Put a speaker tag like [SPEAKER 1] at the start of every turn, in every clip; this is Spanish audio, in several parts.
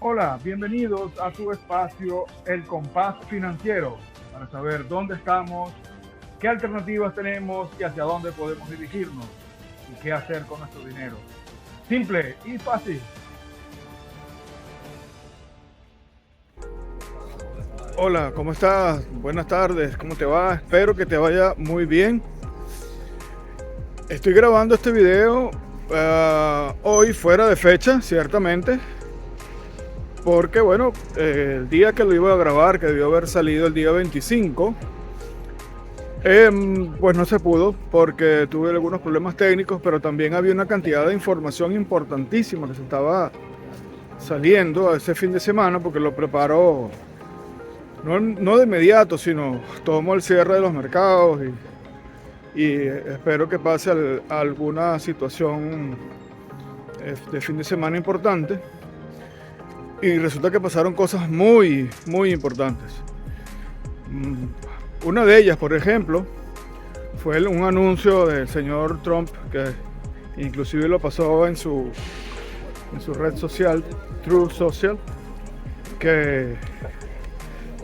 [SPEAKER 1] Hola, bienvenidos a su espacio El Compás Financiero, para saber dónde estamos, qué alternativas tenemos y hacia dónde podemos dirigirnos y qué hacer con nuestro dinero. Simple y fácil.
[SPEAKER 2] Hola, ¿cómo estás? Buenas tardes, ¿cómo te va? Espero que te vaya muy bien. Estoy grabando este video hoy fuera de fecha, ciertamente, porque bueno, el día que lo iba a grabar, que debió haber salido el día 25, pues no se pudo porque tuve algunos problemas técnicos, pero también había una cantidad de información importantísima que se estaba saliendo ese fin de semana, porque lo preparo no de inmediato, sino tomo el cierre de los mercados y espero que pase alguna situación de fin de semana importante. Y resulta que pasaron cosas muy, muy importantes. Una de ellas, por ejemplo, fue un anuncio del señor Trump, que inclusive lo pasó en su red social, Truth Social, que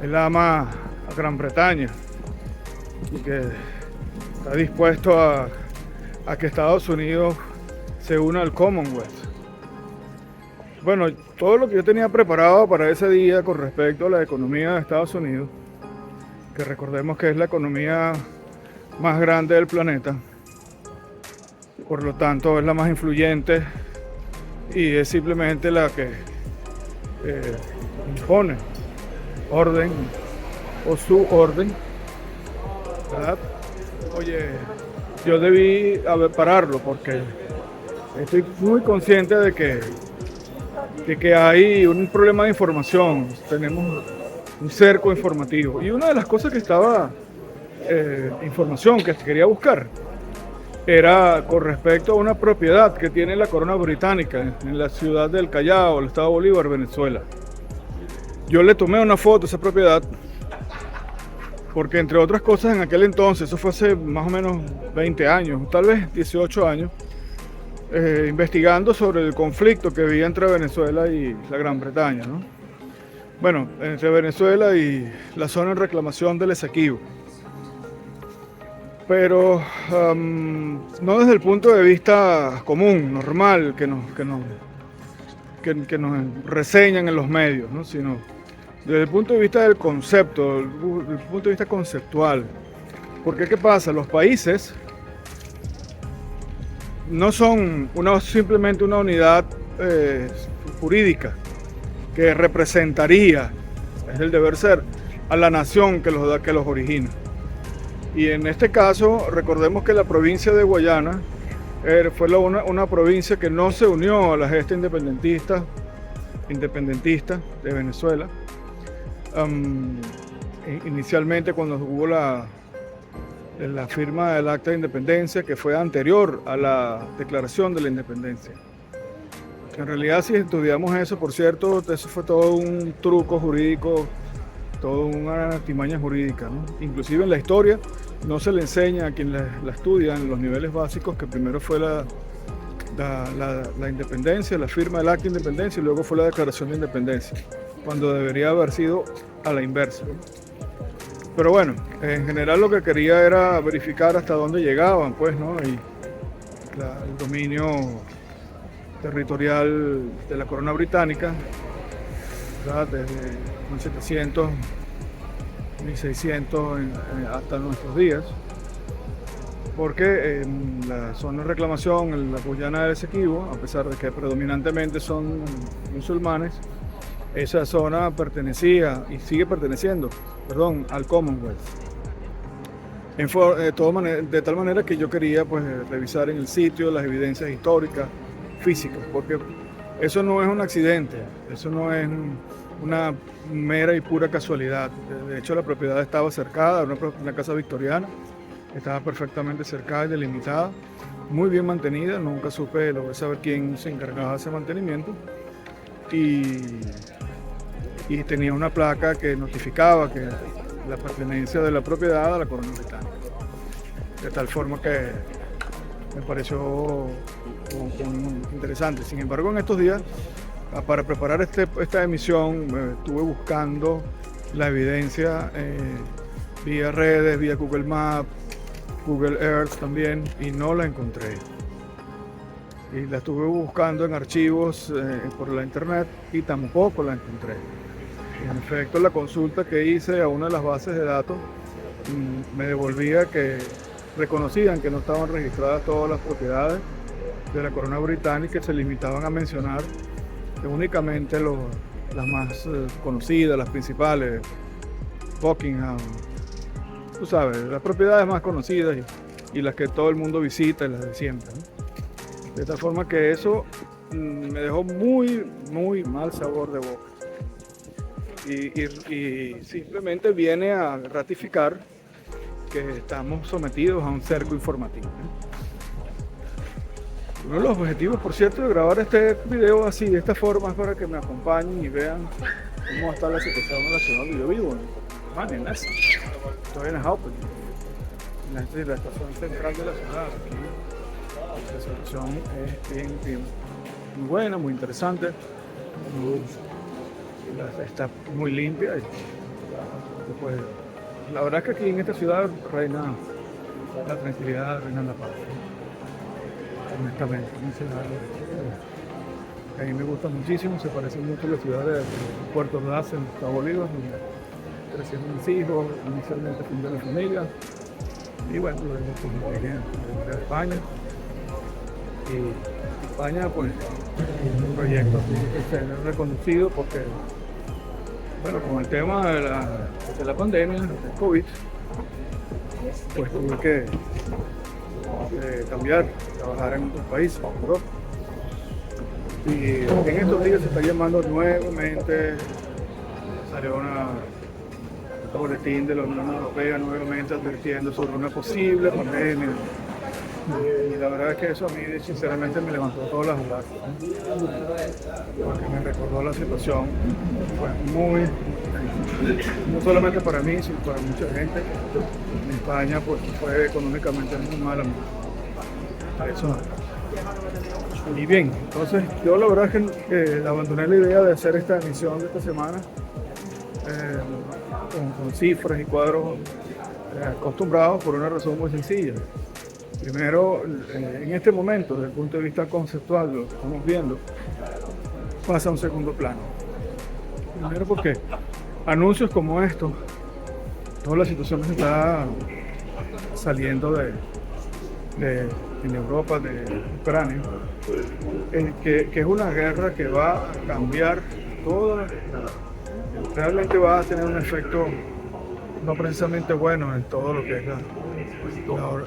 [SPEAKER 2] él ama a Gran Bretaña y que está dispuesto a que Estados Unidos se una al Commonwealth. Bueno, todo lo que yo tenía preparado para ese día con respecto a la economía de Estados Unidos, que recordemos que es la economía más grande del planeta, por lo tanto es la más influyente y es simplemente la que impone orden o su orden, ¿verdad? Oye, yo debí pararlo porque estoy muy consciente de que hay un problema de información, tenemos un cerco informativo. Y una de las cosas que estaba, información que quería buscar, era con respecto a una propiedad que tiene la corona británica en la ciudad del Callao, el estado Bolívar, Venezuela. Yo le tomé una foto a esa propiedad porque, entre otras cosas, en aquel entonces, eso fue hace más o menos 20 años, tal vez 18 años, investigando sobre el conflicto que había entre Venezuela y la Gran Bretaña, ¿no? Bueno, entre Venezuela y la zona de reclamación del Esequibo. Pero no desde el punto de vista común, normal, que nos reseñan en los medios, ¿no? Sino desde el punto de vista del concepto, desde el punto de vista conceptual. Porque ¿qué pasa? Los países no son simplemente una unidad jurídica que representaría, es el deber ser, a la nación que los origina. Y en este caso, recordemos que la provincia de Guayana fue una provincia que no se unió a la gesta independentista de Venezuela. Inicialmente, cuando hubo la firma del acta de independencia, que fue anterior a la declaración de la independencia. En realidad, si estudiamos eso, por cierto, eso fue todo un truco jurídico, toda una artimaña jurídica, ¿no? Inclusive en la historia no se le enseña a quien la estudia en los niveles básicos que primero fue la independencia, la firma del acta de independencia, y luego fue la declaración de independencia, cuando debería haber sido a la inversa, ¿no? Pero bueno, en general lo que quería era verificar hasta dónde llegaban, pues, ¿no? Y el dominio territorial de la corona británica, ¿verdad? Desde 1700, 1600 hasta nuestros días, porque en la zona de reclamación, en la Guyana del Esequibo, a pesar de que predominantemente son musulmanes, esa zona pertenecía y sigue perteneciendo, al Commonwealth. De tal manera que yo quería, pues, revisar en el sitio las evidencias históricas, físicas, porque eso no es un accidente, eso no es una mera y pura casualidad. De hecho, la propiedad estaba cercada, una casa victoriana, estaba perfectamente cercada y delimitada, muy bien mantenida. Nunca logré saber quién se encargaba de ese mantenimiento, y tenía una placa que notificaba que la pertenencia de la propiedad a la corona británica. De tal forma que me pareció interesante. Sin embargo, en estos días para preparar esta emisión estuve buscando la evidencia vía redes, vía Google Maps, Google Earth también, y no la encontré. Y la estuve buscando en archivos por la internet y tampoco la encontré. En efecto, la consulta que hice a una de las bases de datos me devolvía que reconocían que no estaban registradas todas las propiedades de la corona británica y se limitaban a mencionar únicamente las más conocidas, las principales, Buckingham, tú sabes, las propiedades más conocidas y las que todo el mundo visita y las de siempre, ¿no? De tal forma que eso me dejó muy, muy mal sabor de boca. Y simplemente viene a ratificar que estamos sometidos a un cerco informativo, ¿no? Uno de los objetivos, por cierto, de grabar este video así, de esta forma, es para que me acompañen y vean cómo está la situación en la ciudad donde yo vivo, en Nasa. Estoy en Hauptmann, en la estación central de la ciudad. Aquí la situación es bien, muy buena, muy interesante, está muy limpia. Y pues, la verdad es que aquí en esta ciudad reina la tranquilidad, reina la paz. Honestamente, a mí me gusta muchísimo, se parece mucho a la ciudad de Puerto Ordaz en Estados Bolívar, donde crecieron mis hijos, inicialmente fundé la familia, y bueno, luego pues me vine a España. Y España, pues, es un proyecto que se ha reconocido porque, bueno, con el tema de la pandemia, del COVID, pues tuve que cambiar, trabajar en otro país, en Europa. Y en estos días se está llamando nuevamente, salió un boletín de la Unión Europea nuevamente advirtiendo sobre una posible pandemia. Y la verdad es que eso a mí sinceramente me levantó todas las alas, porque me recordó la situación, pues muy, no solamente para mí, sino para mucha gente. En España pues fue económicamente muy mala. Eso. Y bien, entonces yo la verdad es que abandoné la idea de hacer esta emisión de esta semana con cifras y cuadros acostumbrados por una razón muy sencilla. Primero, en este momento, desde el punto de vista conceptual, lo que estamos viendo pasa a un segundo plano. Primero porque anuncios como estos, toda la situación que se está saliendo en Europa, de Ucrania, que es una guerra que va a cambiar toda, realmente va a tener un efecto no precisamente bueno en todo lo que es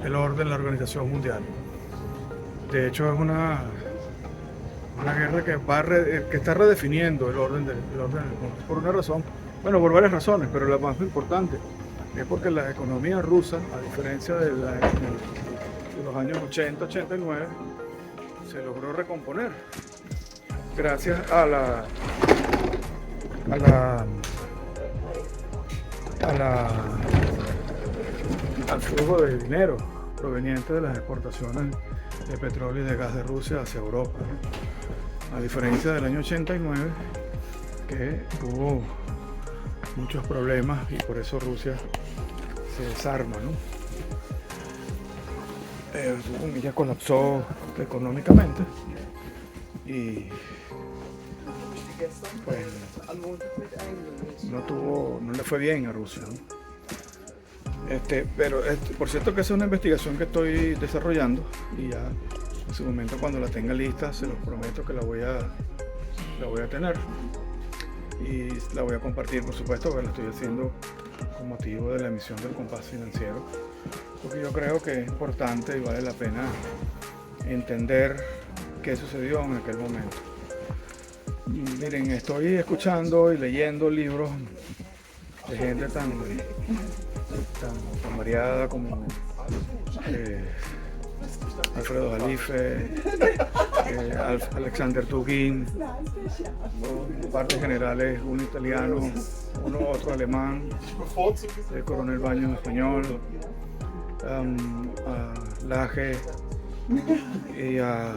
[SPEAKER 2] el orden, la organización mundial. De hecho, es una guerra que está redefiniendo el orden del mundo, por una razón, bueno, por varias razones, pero la más importante es porque la economía rusa, a diferencia de los años 80-89, se logró recomponer gracias al flujo de dinero proveniente de las exportaciones de petróleo y de gas de Rusia hacia Europa, ¿no? A diferencia del año 89, que hubo muchos problemas y por eso Rusia se desarma, ¿no? Ella colapsó económicamente y pues no le fue bien a Rusia, ¿no? Pero por cierto que esa es una investigación que estoy desarrollando y ya en su momento cuando la tenga lista se los prometo que la voy a tener y la voy a compartir, por supuesto, que la estoy haciendo con motivo de la emisión del Compás Financiero, porque yo creo que es importante y vale la pena entender qué sucedió en aquel momento. Miren, estoy escuchando y leyendo libros de gente tan variada como Alfredo Jalife, Alexander Dugin, en partes generales uno italiano, otro alemán, el coronel Baños español, a Laje y a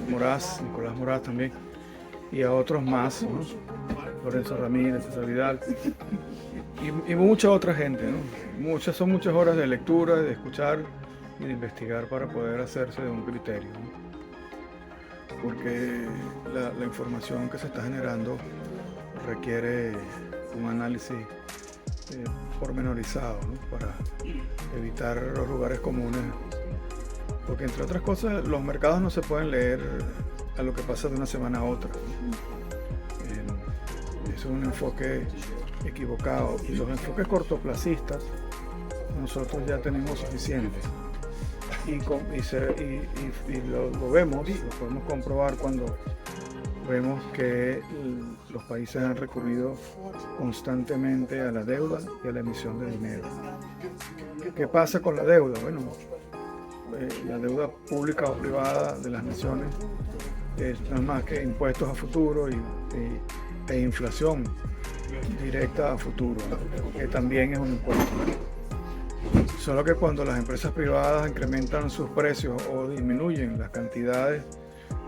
[SPEAKER 2] Moraz, Nicolás Moraz también. y a otros más, ¿no? Lorenzo Ramírez, César Vidal y mucha otra gente, ¿no? Son muchas horas de lectura, de escuchar y de investigar para poder hacerse de un criterio, ¿no? Porque la información que se está generando requiere un análisis pormenorizado, ¿no? Para evitar los lugares comunes, porque entre otras cosas los mercados no se pueden leer a lo que pasa de una semana a otra. Es un enfoque equivocado, y los enfoques cortoplacistas nosotros ya tenemos suficientes y lo vemos, lo podemos comprobar cuando vemos que los países han recurrido constantemente a la deuda y a la emisión de dinero. ¿Qué pasa con la deuda? Bueno, la deuda pública o privada de las naciones es nada más que impuestos a futuro e inflación directa a futuro, que también es un impuesto. Solo que cuando las empresas privadas incrementan sus precios o disminuyen las cantidades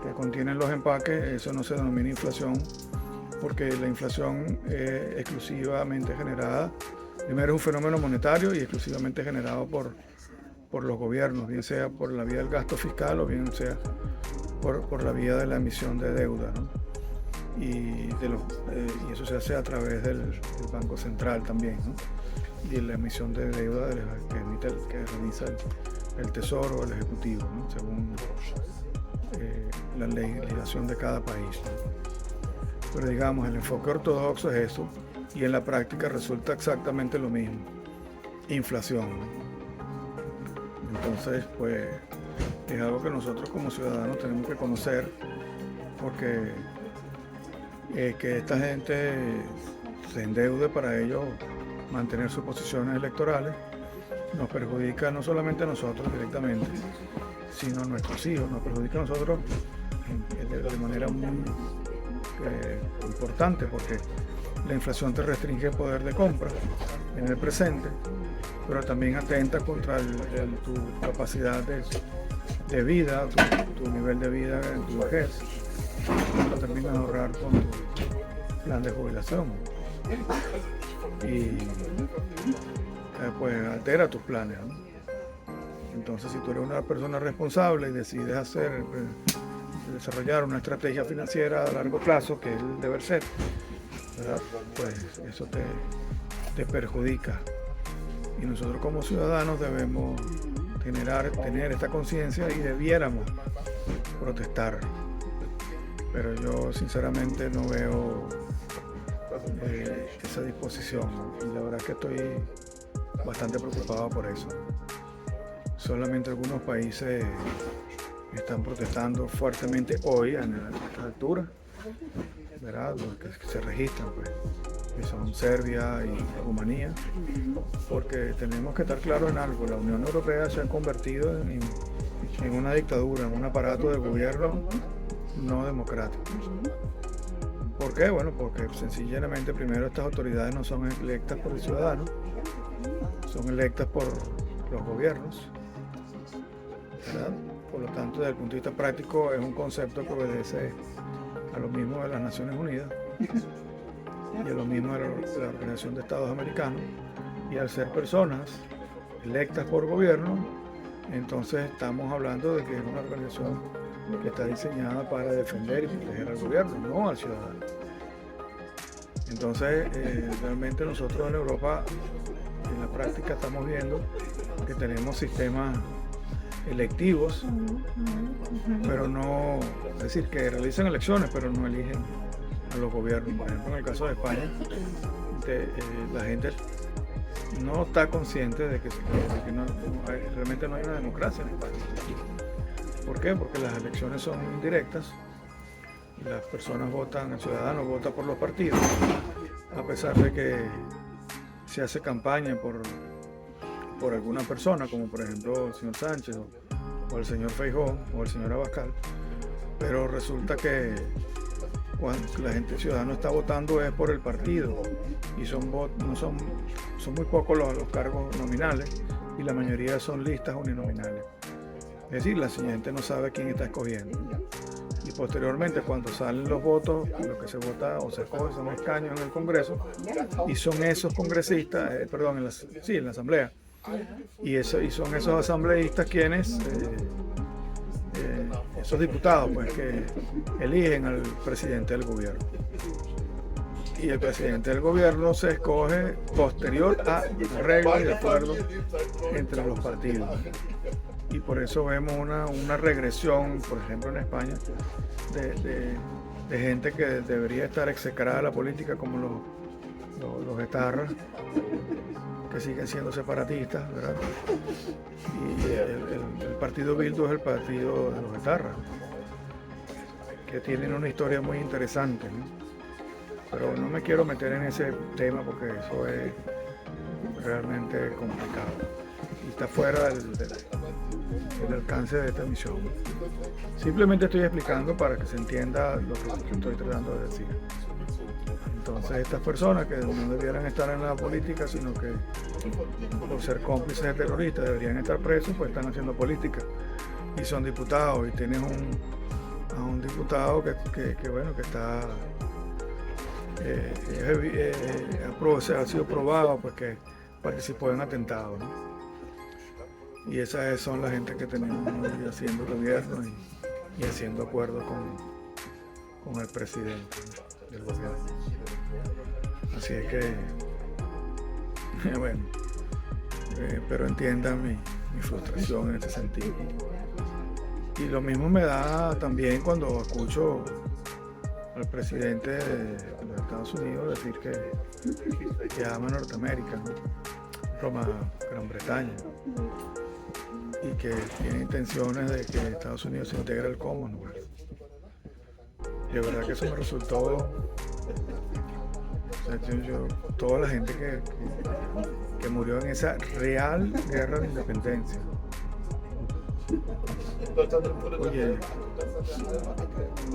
[SPEAKER 2] que contienen los empaques, eso no se denomina inflación, porque la inflación es exclusivamente generada, primero es un fenómeno monetario y exclusivamente generado por los gobiernos, bien sea por la vía del gasto fiscal o bien sea por la vía de la emisión de deuda, ¿no? Y eso se hace a través del Banco Central también, ¿no? Y la emisión de deuda que realiza el Tesoro o el Ejecutivo, ¿no? Según la legislación de cada país, ¿no? Pero digamos, el enfoque ortodoxo es eso, y en la práctica resulta exactamente lo mismo: inflación, ¿no? Entonces, pues es algo que nosotros como ciudadanos tenemos que conocer, porque que esta gente se endeude para ellos mantener sus posiciones electorales nos perjudica no solamente a nosotros directamente, sino a nuestros hijos, nos perjudica a nosotros de manera muy importante, porque la inflación te restringe el poder de compra en el presente, pero también atenta contra tu capacidad de vida, tu nivel de vida en tu vejez, cuando terminas de ahorrar con tu plan de jubilación. Y pues altera tus planes, ¿no? Entonces, si tú eres una persona responsable y decides desarrollar una estrategia financiera a largo plazo, que es el deber ser, ¿verdad? Pues eso te perjudica. Y nosotros como ciudadanos debemos tener esta conciencia y debiéramos protestar. Pero yo sinceramente no veo esa disposición, y la verdad que estoy bastante preocupado por eso. Solamente algunos países están protestando fuertemente hoy a esta altura, ¿verdad? Los que se registran, pues, que son Serbia y Rumanía, porque tenemos que estar claros en algo: la Unión Europea se ha convertido en una dictadura, en un aparato de gobierno no democrático. ¿Por qué? Bueno, porque sencillamente primero estas autoridades no son electas por el ciudadano, son electas por los gobiernos, ¿verdad? Por lo tanto, desde el punto de vista práctico, es un concepto que obedece a lo mismo de las Naciones Unidas y a lo mismo de la Organización de Estados Americanos, y al ser personas electas por gobierno, entonces estamos hablando de que es una organización que está diseñada para defender y proteger al gobierno, no al ciudadano. Entonces, realmente nosotros en Europa, en la práctica, estamos viendo que tenemos sistemas electivos, pero no, es decir, que realizan elecciones, pero no eligen a los gobiernos. Por ejemplo, en el caso de España, la gente no está consciente de que realmente no hay una democracia en España. ¿Por qué? Porque las elecciones son indirectas, las personas votan, el ciudadano vota por los partidos, a pesar de que se hace campaña por alguna persona, como por ejemplo el señor Sánchez o el señor Feijóo o el señor Abascal, pero resulta que cuando la gente ciudadana está votando es por el partido, y son muy pocos los cargos nominales, y la mayoría son listas uninominales. Es decir, la gente no sabe quién está escogiendo. y posteriormente cuando salen los votos, lo que se vota o se escoge son escaños en el Congreso, y son esos congresistas, en la Asamblea, y son esos asambleístas quienes, esos diputados, pues, que eligen al presidente del gobierno. Y el presidente del gobierno se escoge posterior a reglas y acuerdos entre los partidos. Y por eso vemos una regresión, por ejemplo en España, de gente que debería estar execrada de la política, como los etarras, que siguen siendo separatistas, ¿verdad? Y el partido Bildu es el partido de los etarras, que tienen una historia muy interesante, ¿no? Pero no me quiero meter en ese tema porque eso es realmente complicado y está fuera del alcance de esta misión. Simplemente estoy explicando para que se entienda lo que estoy tratando de decir. Entonces estas personas que no debieran estar en la política, sino que por ser cómplices de terroristas deberían estar presos, pues están haciendo política y son diputados, y tienes a un diputado que está ha sido probado porque participó en atentados, ¿no? Y esas son la gente que tenemos hoy haciendo gobierno y haciendo acuerdos con el presidente del gobierno. Así es que, bueno, pero entiendan mi frustración en este sentido. Y lo mismo me da también cuando escucho al presidente de los Estados Unidos decir que ama a Norteamérica, ¿no? Roma, Gran Bretaña, y que tiene intenciones de que Estados Unidos se integre al Commonwealth. Y de verdad que eso me resultó, toda la gente que murió en esa real guerra de independencia. Oye,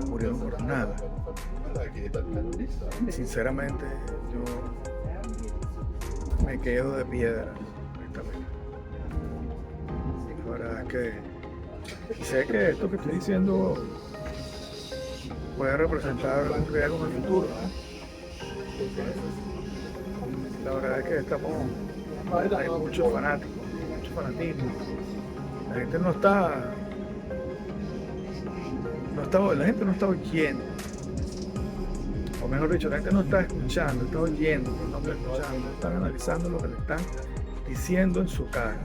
[SPEAKER 2] murieron por nada. Sinceramente, yo me quedo de piedra. La verdad es que sé que esto que estoy diciendo puede representar un riesgo en el futuro, ¿no? La verdad es que hay muchos fanáticos, mucho fanatismo. La gente no está oyendo, o mejor dicho, la gente no está escuchando, está oyendo, pero no está escuchando, están analizando lo que le están diciendo en su cara.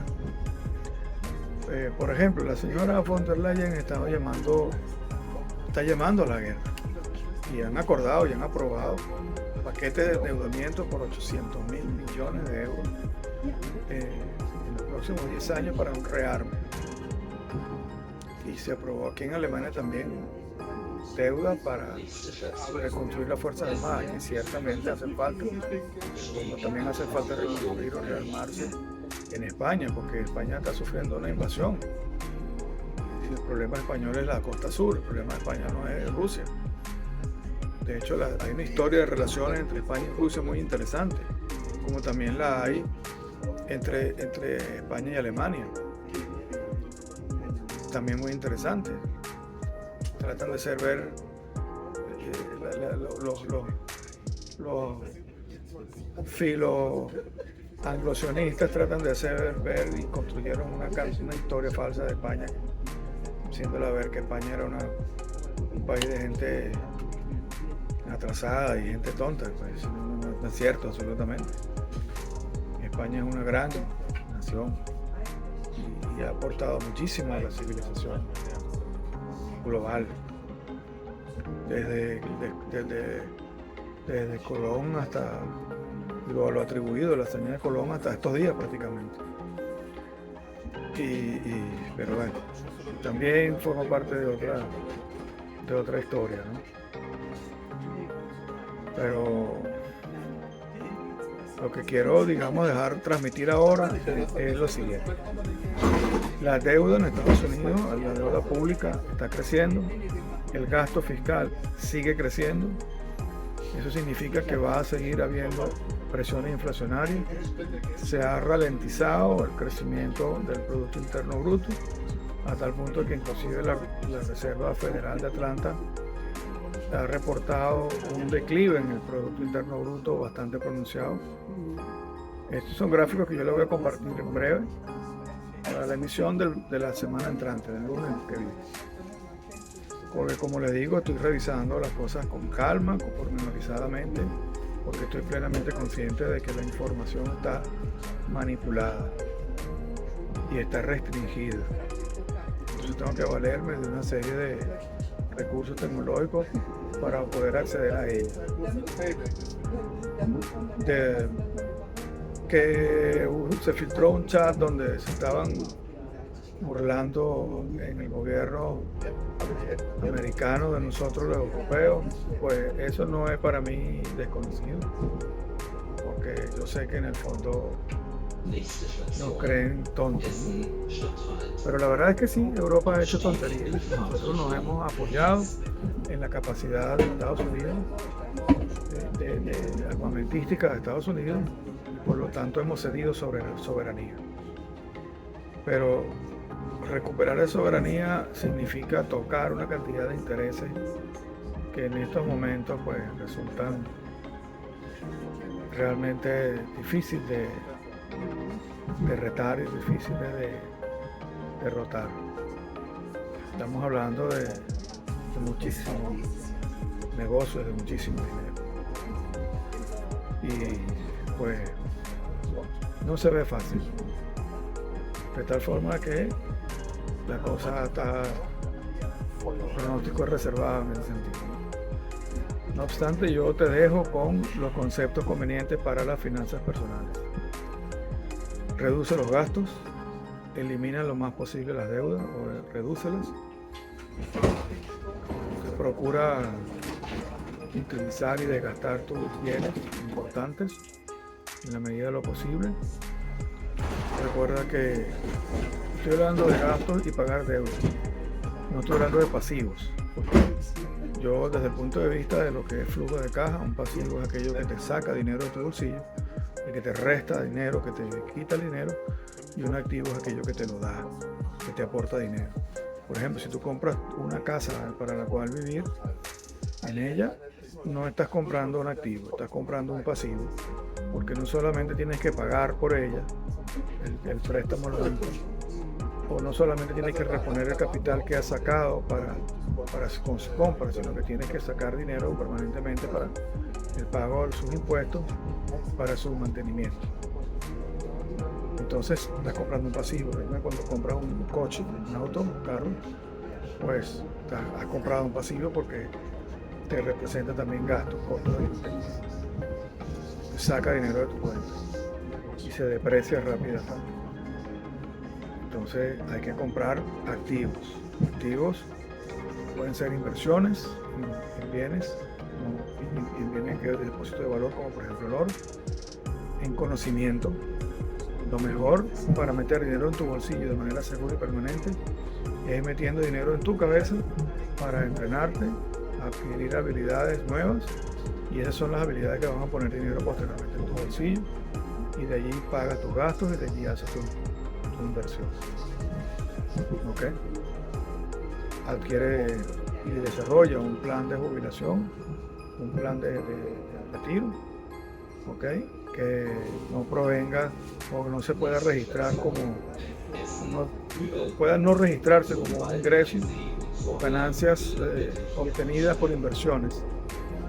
[SPEAKER 2] Por ejemplo, la señora von der Leyen está llamando a la guerra, y han acordado y han aprobado paquetes de endeudamiento por 800.000 millones de euros en los próximos 10 años para un rearme. Y se aprobó aquí en Alemania también deuda para reconstruir las Fuerzas Armadas, que ciertamente hacen falta, como también hace falta reconstruir o rearmarse en España, porque España está sufriendo una invasión. Y el problema español es la costa sur, el problema de España no es Rusia. De hecho, hay una historia de relaciones entre España y Rusia muy interesante, como también la hay entre España y Alemania. También muy interesante. Tratan de hacer ver los filos anglosionistas, tratan de hacer ver y construyeron una historia falsa de España, haciéndola ver que España era un país de gente atrasada y gente tonta. Pues no es cierto, absolutamente. España es una gran nación y ha aportado muchísimo a la civilización global, desde Colón hasta lo atribuido, la hazaña de Colón, hasta estos días prácticamente. Pero bueno, también forma parte de otra historia, ¿no? Pero lo que quiero, transmitir ahora es lo siguiente. La deuda en Estados Unidos, la deuda pública está creciendo, el gasto fiscal sigue creciendo. Eso significa que va a seguir habiendo presiones inflacionarias. Se ha ralentizado el crecimiento del Producto Interno Bruto a tal punto que inclusive la Reserva Federal de Atlanta ha reportado un declive en el Producto Interno Bruto bastante pronunciado. Estos son gráficos que yo les voy a compartir en breve para la emisión de la semana entrante, del lunes que viene. Porque como les digo, estoy revisando las cosas con calma, pormenorizadamente, porque estoy plenamente consciente de que la información está manipulada y está restringida. Entonces tengo que valerme de una serie de recursos tecnológicos para poder acceder a ella. Que se filtró un chat donde se estaban burlando en el gobierno americano de nosotros los europeos, pues eso no es para mí desconocido, porque yo sé que en el fondo nos creen tontos, pero la verdad es que sí, Europa ha hecho tonterías. Nosotros nos hemos apoyado en la capacidad de Estados Unidos, de armamentística de Estados Unidos, por lo tanto hemos cedido sobre la soberanía. Pero recuperar la soberanía significa tocar una cantidad de intereses que en estos momentos pues resultan realmente difíciles de retar y difíciles de derrotar. Estamos hablando de muchísimos negocios, de muchísimo dinero. Y pues no se ve fácil. De tal forma que la cosa está, el pronóstico es reservado en ese sentido. No obstante, yo te dejo con los conceptos convenientes para las finanzas personales. Reduce los gastos, elimina lo más posible las deudas o redúcelas. Procura utilizar y desgastar tus bienes importantes en la medida de lo posible. Recuerda que estoy hablando de gastos y pagar deudas, no estoy hablando de pasivos. Yo, desde el punto de vista de lo que es flujo de caja, un pasivo es aquello que te saca dinero de tu bolsillo, el que te resta dinero, que te quita el dinero, y un activo es aquello que te lo da, que te aporta dinero. Por ejemplo, si tú compras una casa para la cual vivir, en ella no estás comprando un activo, estás comprando un pasivo, porque no solamente tienes que pagar por ella, el préstamo o no solamente tienes que reponer el capital que has sacado con su compra, sino que tienes que sacar dinero permanentemente para el pago de sus impuestos, para su mantenimiento. Entonces estás comprando un pasivo. Cuando compras un coche, un auto, un carro, pues has comprado un pasivo porque te representa también gastos, costos, saca dinero de tu cuenta y se deprecia rápidamente. Entonces hay que comprar activos. Activos pueden ser inversiones en bienes, en bienes que de depósito de valor, como por ejemplo el oro, en conocimiento. Lo mejor para meter dinero en tu bolsillo de manera segura y permanente es metiendo dinero en tu cabeza para entrenarte, adquirir habilidades nuevas, y esas son las habilidades que van a poner dinero posteriormente en tu bolsillo, y de allí pagas tus gastos y de allí haces tu inversión. ¿Ok? Adquiere y desarrolla un plan de jubilación, un plan de retiro, ¿ok? Que no provenga o no se pueda registrar pueda no registrarse como un ingreso o ganancias obtenidas por inversiones,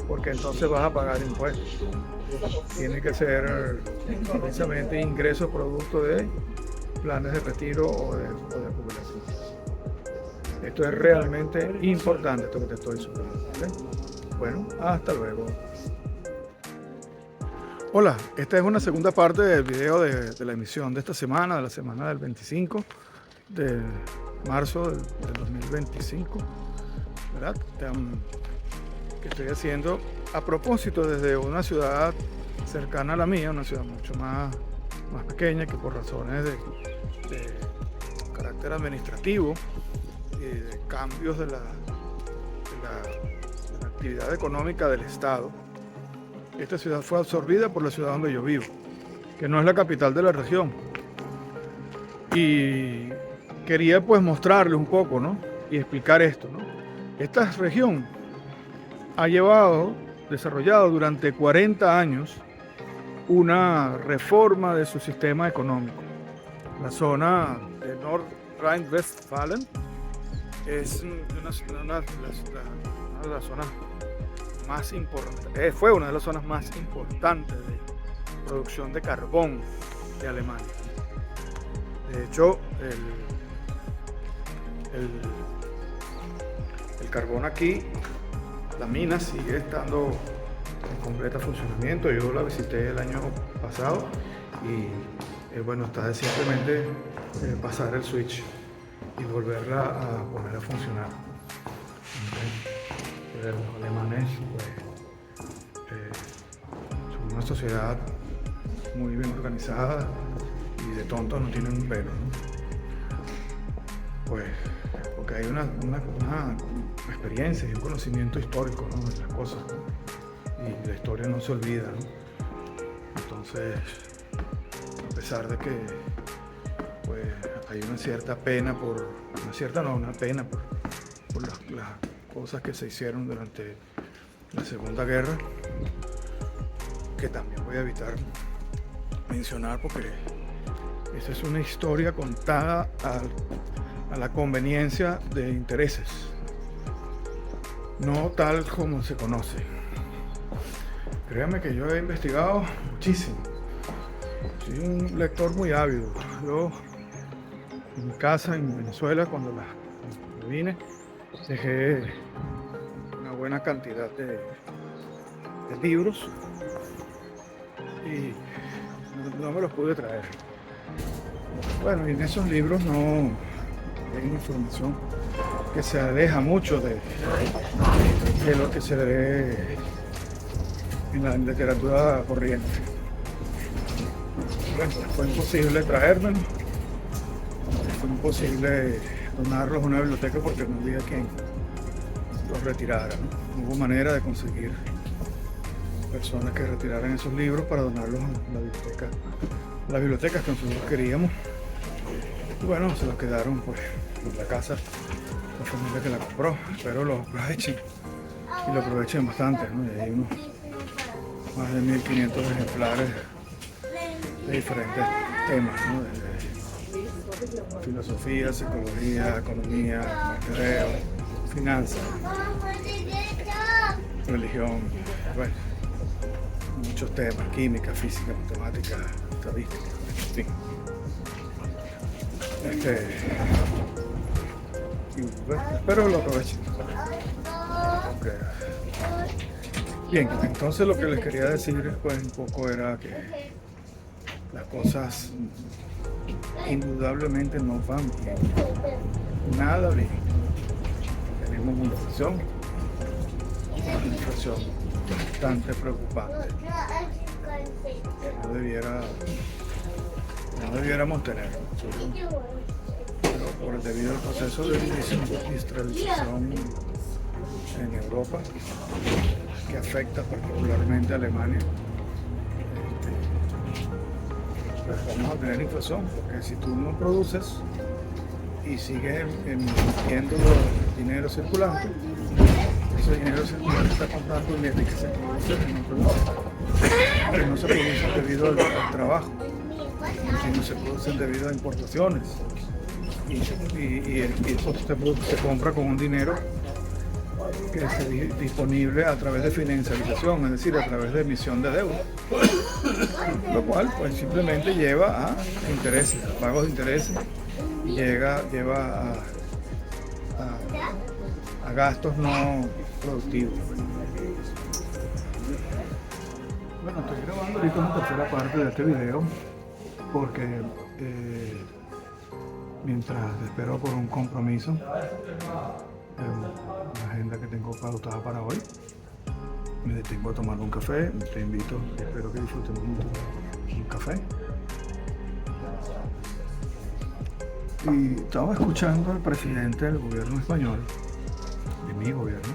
[SPEAKER 2] porque entonces vas a pagar impuestos. Tiene que ser precisamente ingresos producto de planes de retiro o de jubilación. Esto es realmente importante, esto que te estoy suponiendo. ¿Okay? Bueno, hasta luego. Hola, esta es una segunda parte del video de la emisión de esta semana, de la semana del 25 de marzo del 2025, ¿verdad? Que estoy haciendo a propósito desde una ciudad cercana a la mía, una ciudad mucho más pequeña, que por razones de carácter administrativo y de cambios de la actividad económica del Estado, esta ciudad fue absorbida por la ciudad donde yo vivo, que no es la capital de la región, y quería pues mostrarles un poco, ¿no? Y explicar esto, ¿no? Esta región ha desarrollado durante 40 años una reforma de su sistema económico. La zona de North Rhine-Westfalen es una de las zonas más importantes, fue una de las zonas más importantes de producción de carbón de Alemania. De hecho, el carbón aquí, la mina sigue estando en completo funcionamiento. Yo la visité el año pasado y bueno, está de simplemente pasar el switch y volverla a poner a funcionar. Los alemanes pues, son una sociedad muy bien organizada y de tontos no tienen un pelo, ¿no? Pues porque hay una experiencia y un conocimiento histórico, ¿no?, de las cosas, ¿no? Y la historia no se olvida, ¿no? Entonces, a pesar de que pues hay una cierta pena una pena por las cosas que se hicieron durante la Segunda Guerra, que también voy a evitar mencionar porque esa es una historia contada a la conveniencia de intereses, no tal como se conoce. Créanme que yo he investigado muchísimo, soy un lector muy ávido. Yo en mi casa en Venezuela, cuando vine, dejé una buena cantidad de libros y no me los pude traer. Bueno, y en esos libros no hay información que se aleja mucho de lo que se lee en la literatura corriente. Bueno, fue imposible traérmelo, fue imposible donarlos a una biblioteca porque no había quien los retirara, ¿no? No hubo manera de conseguir personas que retiraran esos libros para donarlos a la biblioteca, las bibliotecas que nosotros queríamos. Y bueno, se los quedaron pues en la casa, la familia que la compró. Espero lo aprovechen y lo aprovechen bastante, ¿no? Y hay más de 1500 ejemplares de diferentes temas, ¿no? De filosofía, psicología, economía, mercadeo, finanzas, religión, bueno, muchos temas, química, física, matemática, estadística, en fin. Y, bueno, espero lo aprovechen. Okay. Bien, entonces lo que les quería decir pues un poco era que las cosas indudablemente no van bien, nada bien. Tenemos una inflación bastante preocupante que no debiéramos tener, pero debido al proceso de industrialización en Europa, que afecta particularmente a Alemania, pues vamos a tener inflación, porque si tú no produces y sigues emitiendo dinero circulante, ese dinero circulante está comprando billetes que no se producen debido al trabajo, sino se producen debido a importaciones, y eso se compra con un dinero que es disponible a través de financiarización, es decir, a través de emisión de deuda, lo cual pues simplemente lleva a intereses, a pagos de intereses, y lleva a gastos no productivos. Bueno, estoy grabando ahorita una tercera parte de este video porque mientras espero por un compromiso, una agenda que tengo pautada para hoy, me detengo a tomar un café. Te invito, espero que disfrutemos un café. Y estaba escuchando al presidente del gobierno español, de mi gobierno,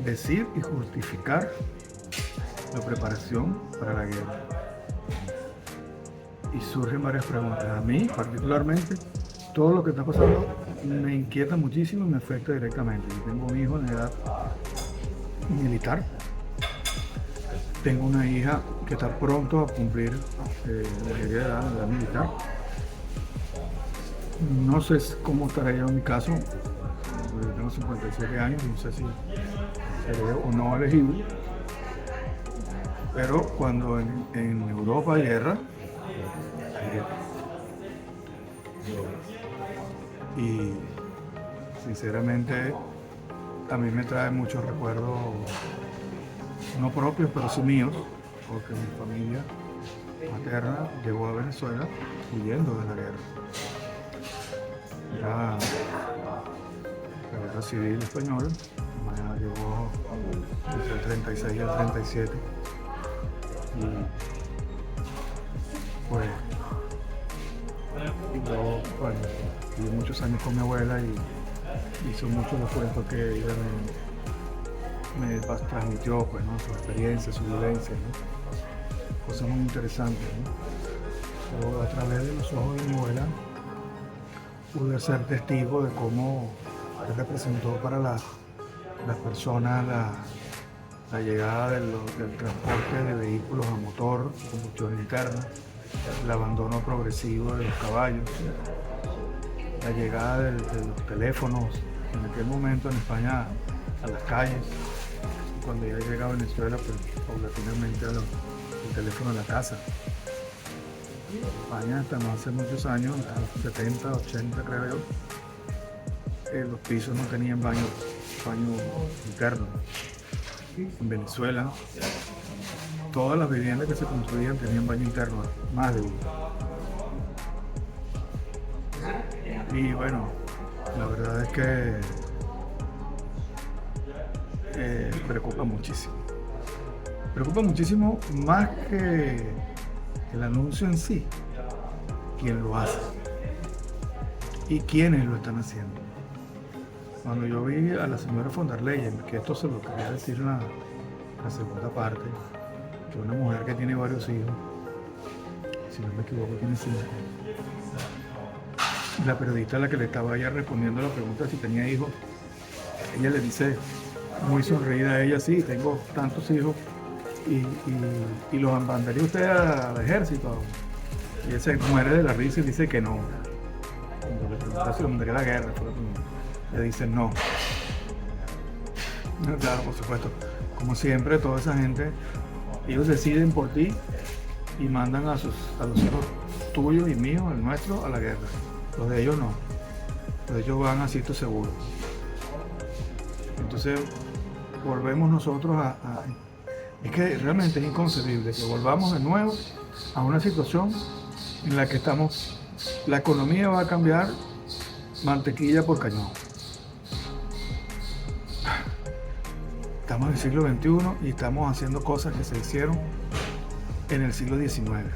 [SPEAKER 2] decir y justificar la preparación para la guerra. y surgen varias preguntas. A mí, particularmente, todo lo que está pasando me inquieta muchísimo y me afecta directamente. Yo tengo un hijo en edad militar, tengo una hija que está pronto a cumplir la mayoría de edad militar. No sé cómo estará yo en mi caso, yo tengo 57 años, no sé si seré o no elegible, pero cuando en Europa hay guerra, y sinceramente a mí me trae muchos recuerdos, no propios, pero sí míos, porque mi familia materna llegó a Venezuela huyendo de la guerra. Era la guerra civil española, llegó desde el 36 al 37 y pues yo, bueno, viví muchos años con mi abuela y son muchos los cuentos que ella me transmitió, pues, ¿no? Su experiencia, su vivencia, ¿no? Cosas muy interesantes, ¿no? Yo, a través de los ojos de mi abuela pude ser testigo de cómo representó para las personas la llegada del transporte de vehículos a motor, combustión interna, el abandono progresivo de los caballos, la llegada de los teléfonos en aquel momento en España a las calles. Cuando ya llega a Venezuela, pues paulatinamente el teléfono a la casa. En España, hasta no hace muchos años, hasta los 70, 80 creo yo, los pisos no tenían baño interno. En Venezuela, todas las viviendas que se construían tenían baño interno, más de uno. Y bueno, la verdad es que preocupa muchísimo. Preocupa muchísimo más que el anuncio en sí, quién lo hace y quiénes lo están haciendo. Cuando yo vi a la señora von der Leyen, que esto se lo quería decir en la segunda parte, que una mujer que tiene varios hijos, si no me equivoco tiene 5, la periodista a la que le estaba ya respondiendo la pregunta si tenía hijos, ella le dice muy sonreída a ella, sí, tengo tantos hijos y los mandaría usted al ejército. Y él se muere de la risa y dice que no. Cuando le pregunta si lo mandaría a la guerra, le dice no. Claro, por supuesto. Como siempre, toda esa gente, ellos deciden por ti y mandan a los hijos tuyos y míos, el nuestro, a la guerra. Los de ellos no. Los de ellos van a sitios seguros. Entonces, volvemos nosotros es que realmente es inconcebible que volvamos de nuevo a una situación en la que estamos, la economía va a cambiar mantequilla por cañón. Estamos en el siglo XXI y estamos haciendo cosas que se hicieron en el siglo XIX.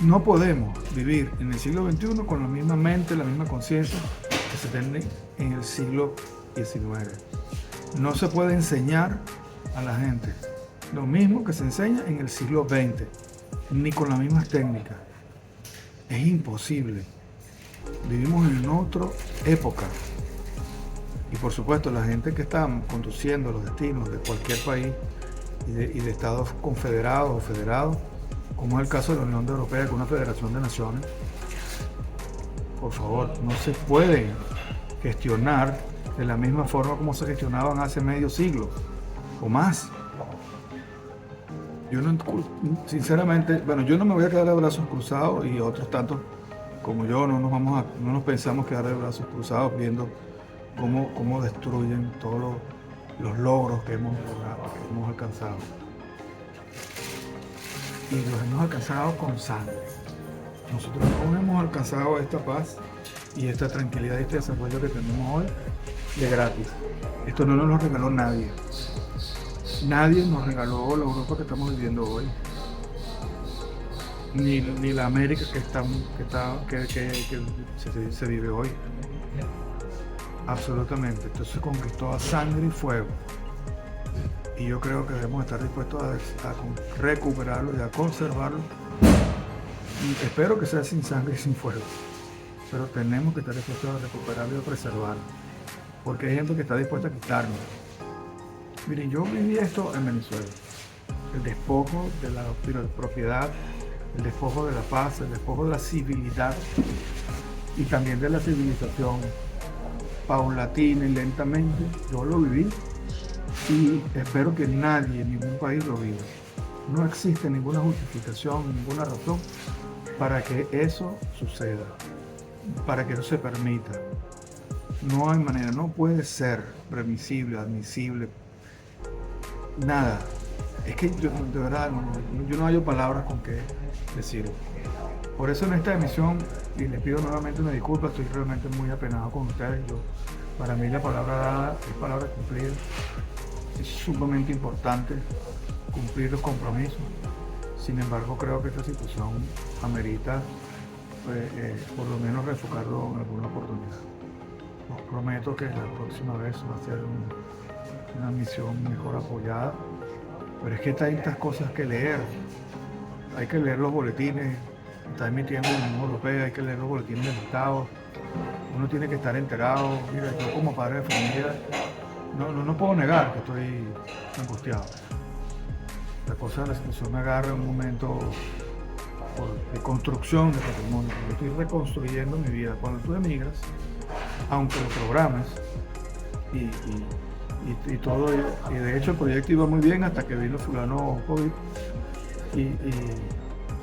[SPEAKER 2] No podemos vivir en el siglo XXI con la misma mente, la misma conciencia que se tiene en el siglo XIX. No se puede enseñar a la gente lo mismo que se enseña en el siglo XX, ni con las mismas técnicas. Es imposible. Vivimos en otra época. Y por supuesto, la gente que está conduciendo los destinos de cualquier país y de estados confederados o federados, como es el caso de la Unión Europea, que es una federación de naciones, por favor, no se puede gestionar de la misma forma como se gestionaban hace medio siglo o más. Yo no, sinceramente, bueno, yo no me voy a quedar de brazos cruzados y otros tantos como yo no nos pensamos quedar de brazos cruzados viendo cómo destruyen todos los logros que hemos logrado, que hemos alcanzado. Y los hemos alcanzado con sangre. Nosotros no hemos alcanzado esta paz y esta tranquilidad y este desarrollo que tenemos hoy de gratis. Esto no nos lo regaló nadie. Nadie nos regaló la Europa que estamos viviendo hoy. Ni la América que se vive hoy. Absolutamente. Esto se conquistó a sangre y fuego. Y yo creo que debemos estar dispuestos a recuperarlo y a conservarlo Y espero que sea sin sangre y sin fuego, pero tenemos que estar dispuestos a recuperarlo y a preservarlo, porque hay gente que está dispuesta a quitarnos. Miren, yo viví esto en Venezuela, el despojo de la propiedad, el despojo de la paz, el despojo de la civilidad y también de la civilización paulatina y lentamente. Yo lo viví y espero que nadie en ningún país lo viva. No existe ninguna justificación, ninguna razón para que eso suceda, para que eso se permita. No hay manera, no puede ser permisible, admisible, nada. Es que yo, de verdad, yo no hallo palabras con qué decirlo. Por eso en esta emisión, y les pido nuevamente una disculpa, estoy realmente muy apenado con ustedes. Para mí la palabra dada es palabra cumplida. Es sumamente importante cumplir los compromisos. Sin embargo, creo que esta situación amerita por lo menos reenfocarlo en alguna oportunidad. Os prometo que la próxima vez va a ser una misión mejor apoyada. Pero es que hay tantas cosas que leer. Hay que leer los boletines, está emitiendo la Unión Europea, hay que leer los boletines del Estado. Uno tiene que estar enterado. Mira, yo como padre de familia no puedo negar que estoy angustiado. La cosa de la situación me agarra en un momento de construcción de patrimonio. Yo estoy reconstruyendo mi vida. Cuando tú emigras, aunque lo programes y todo, y de hecho el proyecto iba muy bien hasta que vino fulano COVID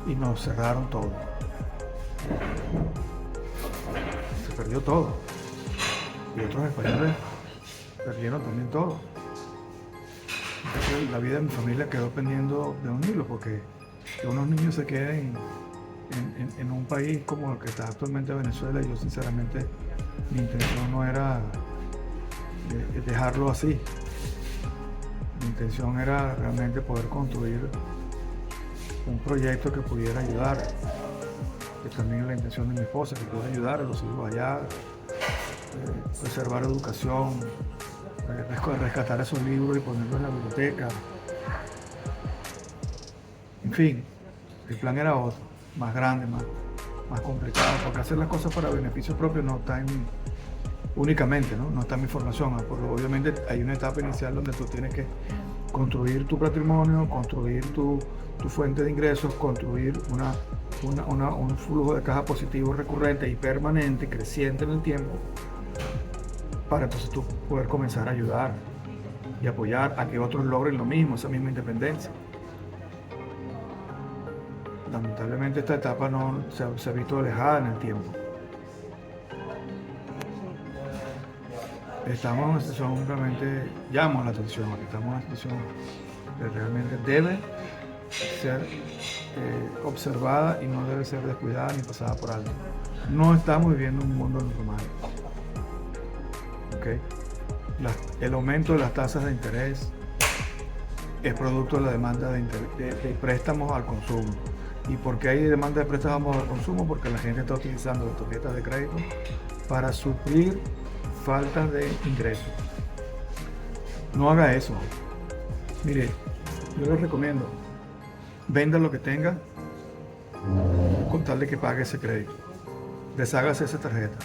[SPEAKER 2] y nos cerraron todo. Se perdió todo. Y otros españoles perdieron también todo. Entonces la vida de mi familia quedó pendiendo de un hilo, porque que unos niños se queden en un país como el que está actualmente Venezuela, yo sinceramente mi intención no era dejarlo así. Mi intención era realmente poder construir un proyecto que pudiera ayudar, que también es la intención de mi esposa, que pudiera ayudar a los hijos allá, preservar educación, rescatar esos libros y ponerlos en la biblioteca. En fin, el plan era otro, más grande, más complicado, porque hacer las cosas para beneficio propio no está únicamente, ¿no? Está en mi formación, porque obviamente hay una etapa inicial donde tú tienes que construir tu patrimonio, construir tu fuente de ingresos, construir un flujo de caja positivo recurrente y permanente, creciente en el tiempo, para entonces tú poder comenzar a ayudar y apoyar a que otros logren lo mismo, esa misma independencia. Lamentablemente esta etapa no se ha visto alejada en el tiempo. Estamos en una situación realmente, llama la atención, estamos en una situación que realmente debe ser observada y no debe ser descuidada ni pasada por alto. No estamos viviendo un mundo normal. ¿Okay? El aumento de las tasas de interés es producto de la demanda de préstamos al consumo. ¿Y por qué hay demanda de préstamos al consumo? Porque la gente está utilizando las tarjetas de crédito para suplir falta de ingresos. No haga eso. Mire, yo les recomiendo, venda lo que tenga con tal de que pague ese crédito. Deshágase esa tarjeta.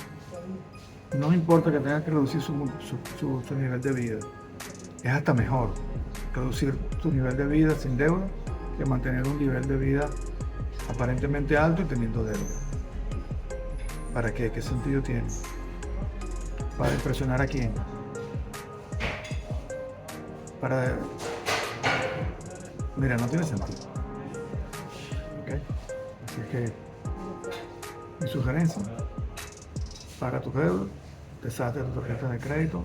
[SPEAKER 2] No importa que tenga que reducir su nivel de vida. Es hasta mejor reducir su nivel de vida sin deuda que mantener un nivel de vida aparentemente alto y teniendo deuda. ¿Para qué? ¿Qué sentido tiene? ¿Para impresionar a quién? Mira, no tiene sentido. ¿Okay? Así que mi sugerencia, paga tu deuda, deshazte de tu tarjeta de crédito,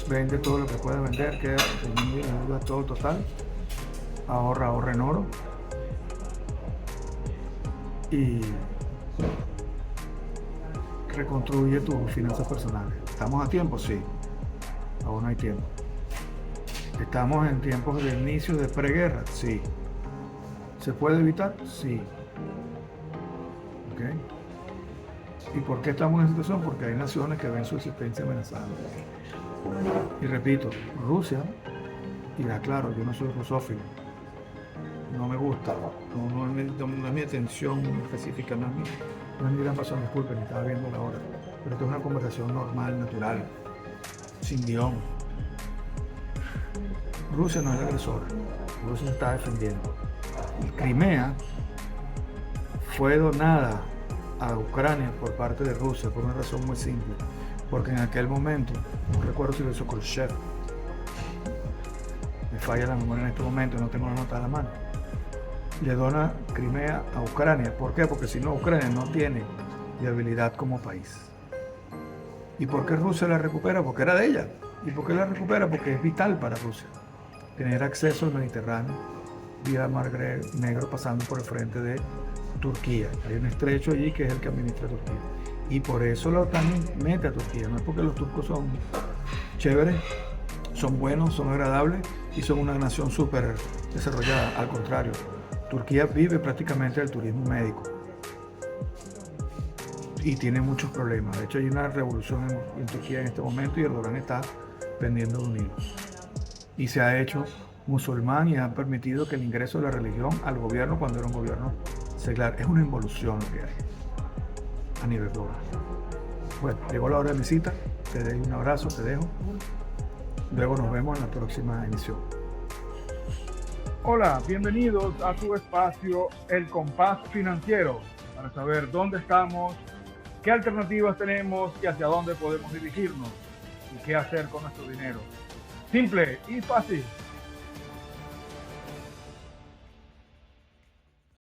[SPEAKER 2] vende todo lo que puedas vender, queda en deuda todo total, ahorra en oro y reconstruye tus finanzas personales. ¿Estamos a tiempo? Sí. Aún no hay tiempo. ¿Estamos en tiempos de inicio de preguerra? Sí. ¿Se puede evitar? Sí. ¿Okay? ¿Y por qué estamos en esta situación? Porque hay naciones que ven su existencia amenazada. Y repito, Rusia, y aclaro, yo no soy rusófilo. no me gusta, no es mi atención específica, no es mi gran pasión, disculpen, estaba viendo la hora, pero esto es una conversación normal, natural, sin guión. Rusia no es el agresor, Rusia se está defendiendo. Crimea fue donada a Ucrania por parte de Rusia por una razón muy simple, porque en aquel momento, no recuerdo si lo hizo Khrushchev, me falla la memoria en este momento, no tengo la nota a la mano, le dona Crimea a Ucrania. ¿Por qué? Porque si no, Ucrania no tiene viabilidad como país. ¿Y por qué Rusia la recupera? Porque era de ella. ¿Y por qué la recupera? Porque es vital para Rusia tener acceso al Mediterráneo vía Mar Negro pasando por el frente de Turquía. Hay un estrecho allí que es el que administra Turquía. Y por eso la OTAN mete a Turquía. No es porque los turcos son chéveres, son buenos, son agradables y son una nación súper desarrollada. Al contrario, Turquía vive prácticamente del turismo médico y tiene muchos problemas. De hecho, hay una revolución en Turquía en este momento y Erdogan está pendiendo de un hilo. Y se ha hecho musulmán y ha permitido que el ingreso de la religión al gobierno, cuando era un gobierno seglar, es una involución lo que hay a nivel global. Bueno, llegó la hora de mi cita, te doy un abrazo, te dejo. Luego nos vemos en la próxima emisión.
[SPEAKER 1] Hola, bienvenidos a su espacio El Compás Financiero, para saber dónde estamos, qué alternativas tenemos y hacia dónde podemos dirigirnos y qué hacer con nuestro dinero. Simple y fácil.